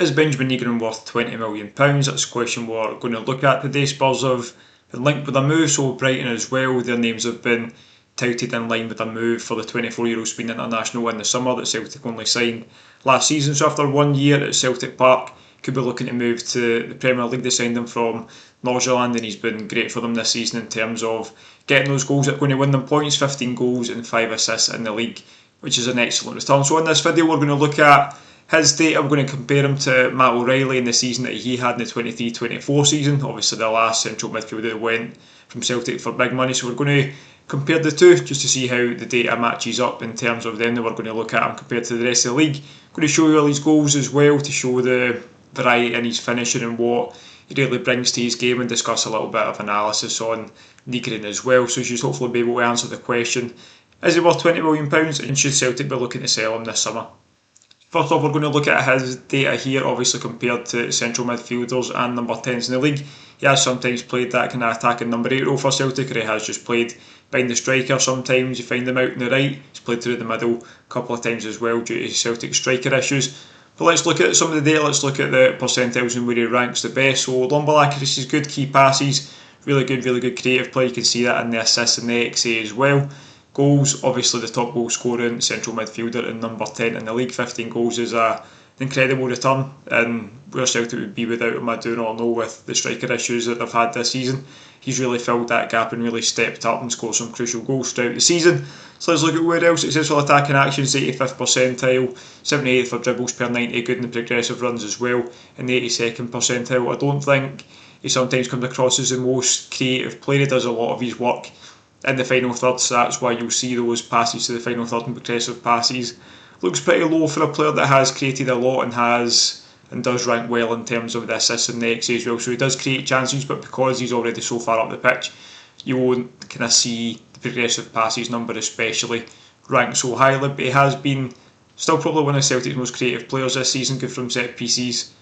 Is Benjamin Nygren worth £20 million? That's a question we're going to look at today. Spurs have been linked with a move, so Brighton as well. Their names have been touted in line with a move for the 24-year-old Sweden international in the summer that Celtic only signed last season. So after 1 year at Celtic Park, could be looking to move to the Premier League. They signed him from Nordsjælland and he's been great for them this season in terms of getting those goals that are going to win them points. 15 goals and 5 assists in the league, which is an excellent return. So in this video we're going to look at his data. We're going to compare him to Matt O'Reilly in the season that he had in the 23-24 season. Obviously the last central midfielder that went from Celtic for big money. So we're going to compare the two just to see how the data matches up in terms of them that we're going to look at him compared to the rest of the league. I'm going to show you all his goals as well to show the variety in his finishing and what he really brings to his game, and discuss a little bit of analysis on Nygren as well. So you should hopefully be able to answer the question, is he worth £20 million and should Celtic be looking to sell him this summer? First off, we're going to look at his data here, obviously compared to central midfielders and number 10s in the league. He has sometimes played that kind of attacking number 8 role for Celtic, or he has just played behind the striker. Sometimes you find him out on the right. He's played through the middle a couple of times as well due to Celtic striker issues. But let's look at some of the data. Let's look at the percentiles and where he ranks the best. So long ball accuracy is good, key passes, really good creative play. You can see that in the assists and the XA as well. Goals, obviously the top goal scoring central midfielder and number 10 in the league. 15 goals is an incredible return, and where Celtic would be without him I do not know, with the striker issues that they've had this season. He's really filled that gap and really stepped up and scored some crucial goals throughout the season. So let's look at where else. Successful attacking actions, 85th percentile, 78th for dribbles per 90, good in the progressive runs as well, in the 82nd percentile. I don't think he sometimes comes across as the most creative player. He does a lot of his work in the final third, so that's why you'll see those passes to the final third and progressive passes. Looks pretty low for a player that has created a lot and does rank well in terms of the assists and the XA as well. So he does create chances, but because he's already so far up the pitch, you won't kind of see the progressive passes number especially rank so highly. But he has been still probably one of Celtic's most creative players this season, good from set pieces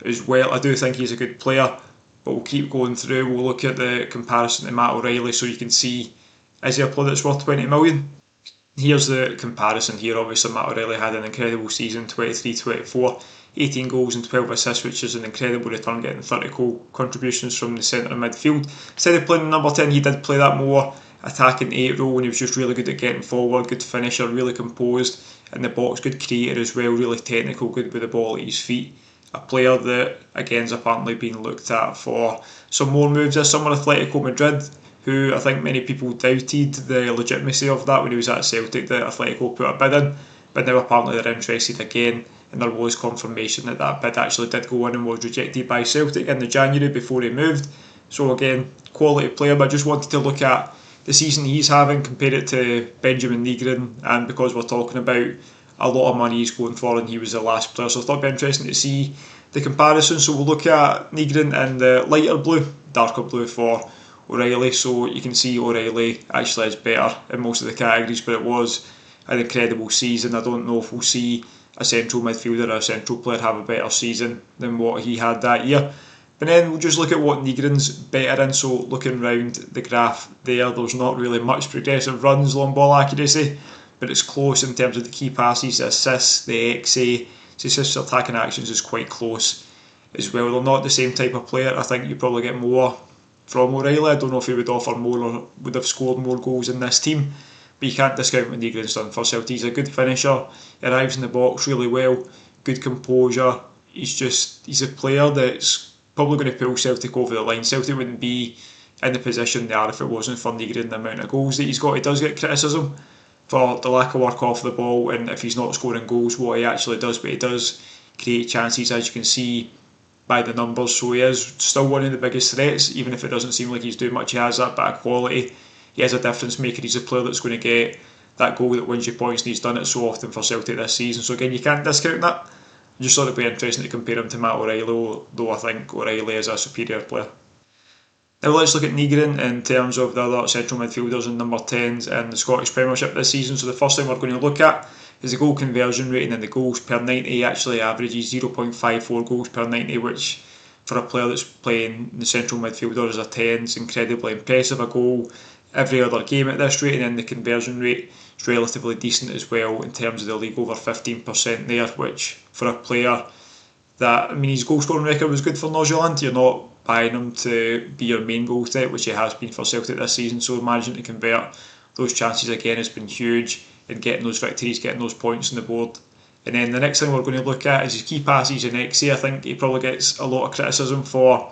as well. I do think he's a good player, but we'll keep going through. We'll look at the comparison to Matt O'Reilly so you can see, is he a player that's worth 20 million? Here's the comparison here. Obviously Matt O'Reilly had an incredible season, 23-24, 18 goals and 12 assists, which is an incredible return, getting 30 goal contributions from the centre midfield. Instead of playing number 10, he did play that more attacking 8 role, and he was just really good at getting forward, good finisher, really composed in the box, good creator as well, really technical, good with the ball at his feet. A player that again is apparently being looked at for some more moves this summer. Atletico Madrid, who I think many people doubted the legitimacy of that when he was at Celtic, that Atletico put a bid in, but now apparently they're interested again, and there was confirmation that that bid actually did go in and was rejected by Celtic in the January before he moved. So again, quality player, but I just wanted to look at the season he's having, compare it to Benjamin Nygren, and because we're talking about a lot of money he's going for and he was the last player, so I thought it'd be interesting to see the comparison. So we'll look at Nygren in the lighter blue, darker blue for O'Reilly. So you can see O'Reilly actually is better in most of the categories, but it was an incredible season. I don't know if we'll see a central midfielder or a central player have a better season than what he had that year. And then we'll just look at what Nygren's better in. So looking around the graph there's not really much progressive runs, long ball accuracy, but it's close in terms of the key passes, the assists, the XA. Assists attacking actions is quite close as well. They're not the same type of player. I think you probably get more from O'Reilly. I don't know if he would offer more or would have scored more goals in this team, but you can't discount what Nygren's done for Celtic. He's a good finisher, he arrives in the box really well, good composure. He's a player that's probably going to pull Celtic over the line. Celtic wouldn't be in the position they are if it wasn't for Nygren, the amount of goals that he's got. He does get criticism for the lack of work off the ball and if he's not scoring goals, what he actually does, but he does create chances, as you can see by the numbers. So he is still one of the biggest threats, even if it doesn't seem like he's doing much. He has that bit of quality, he is a difference maker. He's a player that's going to get that goal that wins you points, and he's done it so often for Celtic this season. So again, you can't discount that. I just thought it'd be interesting to compare him to Matt O'Reilly, though I think O'Reilly is a superior player. Now let's look at Nygren in terms of the other central midfielders and number 10s in the Scottish Premiership this season. So the first thing we're going to look at is the goal conversion rate and the goals per 90. He actually averages 0.54 goals per 90, which for a player that's playing the central midfielder as a 10 is incredibly impressive. A goal every other game at this rate, and then the conversion rate is relatively decent as well in terms of the league, over 15% there, which for a player that, I mean, his goal scoring record was good for Nordsjælland. You're not buying him to be your main goal threat, which he has been for Celtic this season, so managing to convert those chances again has been huge in getting those victories, getting those points on the board. And then the next thing we're going to look at is his key passes and XA. I think he probably gets a lot of criticism for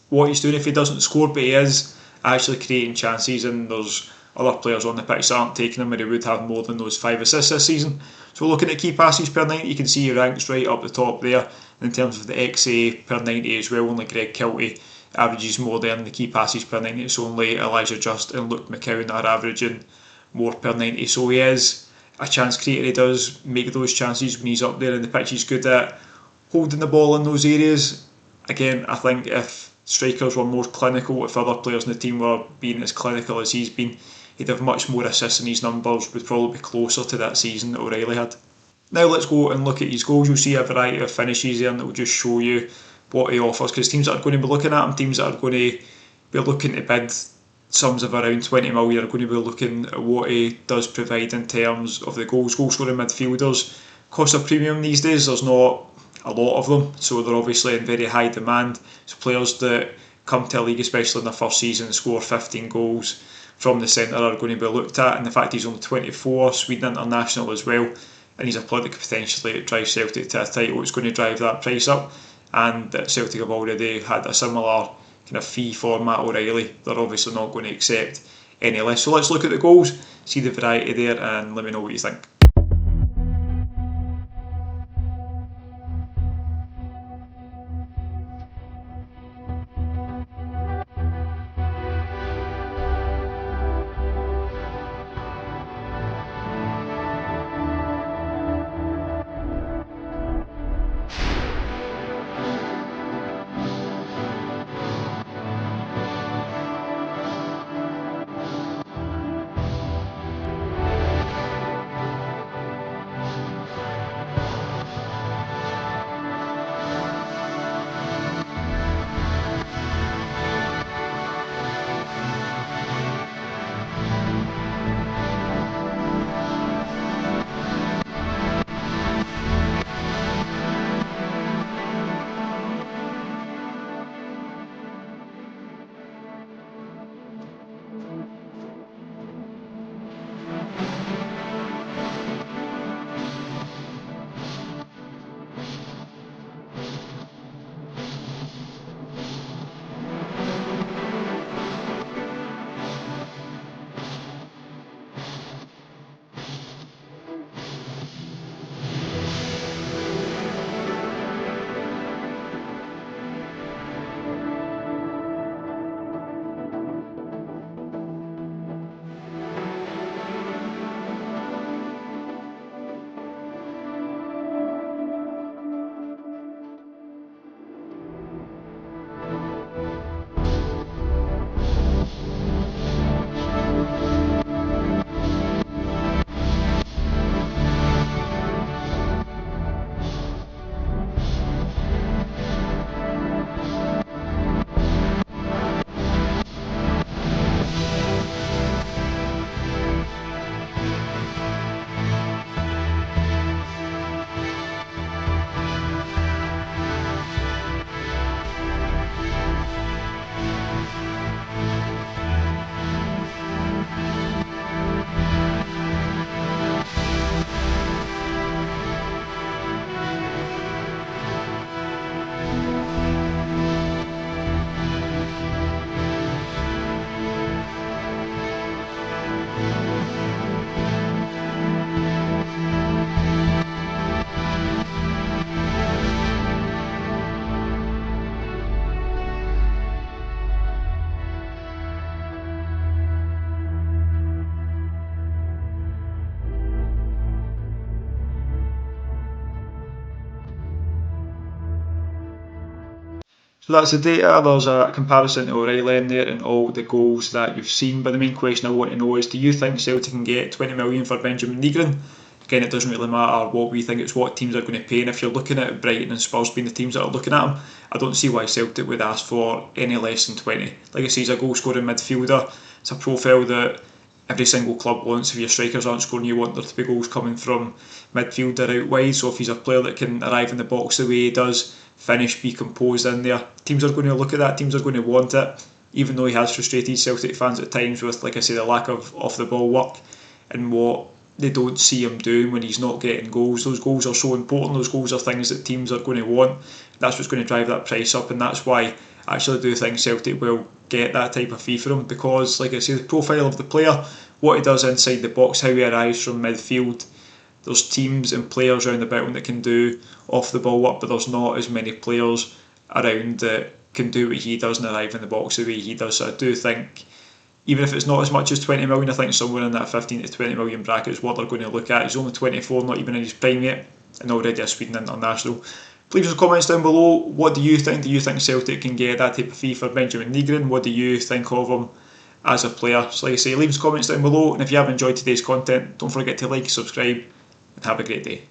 what he's doing if he doesn't score, but he is actually creating chances, and there's other players on the pitch that aren't taking them, where he would have more than those 5 assists this season. So we're looking at key passes per 90, you can see he ranks right up the top there. In terms of the XA per 90 as well, only Greg Kiltie averages more than the key passes per 90. It's only Elijah Just and Luke McCowan that are averaging more per 90. So he is a chance creator. He does make those chances when he's up there in the pitch. He's good at holding the ball in those areas. Again, I think if strikers were more clinical, if other players in the team were being as clinical as he's been, he'd have much more assists, and his numbers would probably be closer to that season that O'Reilly had. Now let's go and look at his goals. You'll see a variety of finishes there, and it will just show you what he offers, because teams that are going to be looking at him, teams that are going to be looking to bid sums of around 20 million, are going to be looking at what he does provide in terms of the goal scoring midfielders. Cost a premium these days, there's not a lot of them, so they're obviously in very high demand. So players that come to a league, especially in their first season, score 15 goals from the centre are going to be looked at, and the fact he's only 24, Sweden international as well, and he's a player that could potentially drive Celtic to a title, it's going to drive that price up. And Celtic have already had a similar kind of fee for Matt O'Reilly. They're obviously not going to accept any less. So let's look at the goals, see the variety there, and let me know what you think. So that's the data. There's a comparison to O'Reilly in there and all the goals that you've seen. But the main question I want to know is, do you think Celtic can get 20 million for Benjamin Nygren? Again, it doesn't really matter what we think, it's what teams are going to pay. And if you're looking at Brighton and Spurs being the teams that are looking at him, I don't see why Celtic would ask for any less than 20. Like I say, he's a goal scoring midfielder. It's a profile that every single club wants. If your strikers aren't scoring, you want there to be goals coming from midfield or out wide. So if he's a player that can arrive in the box the way he does, finish, be composed in there, teams are going to look at that, teams are going to want it, even though he has frustrated Celtic fans at times with, like I say, the lack of off the ball work and what they don't see him doing when he's not getting goals. Those goals are so important, those goals are things that teams are going to want. That's what's going to drive that price up, and that's why I actually do think Celtic will get that type of fee for him, because, like I say, the profile of the player, what he does inside the box, how he arrives from midfield, there's teams and players around about him that can do off the ball work, but there's not as many players around that can do what he does and arrive in the box the way he does. So I do think, even if it's not as much as 20 million, I think somewhere in that 15 to 20 million bracket is what they're going to look at. He's only 24, not even in his prime yet, and already a Sweden international. Leave some comments down below. What do you think? Do you think Celtic can get that type of fee for Benjamin Nygren? What do you think of him as a player? So like I say, leave some comments down below, and if you have enjoyed today's content, don't forget to like, subscribe, and have a great day.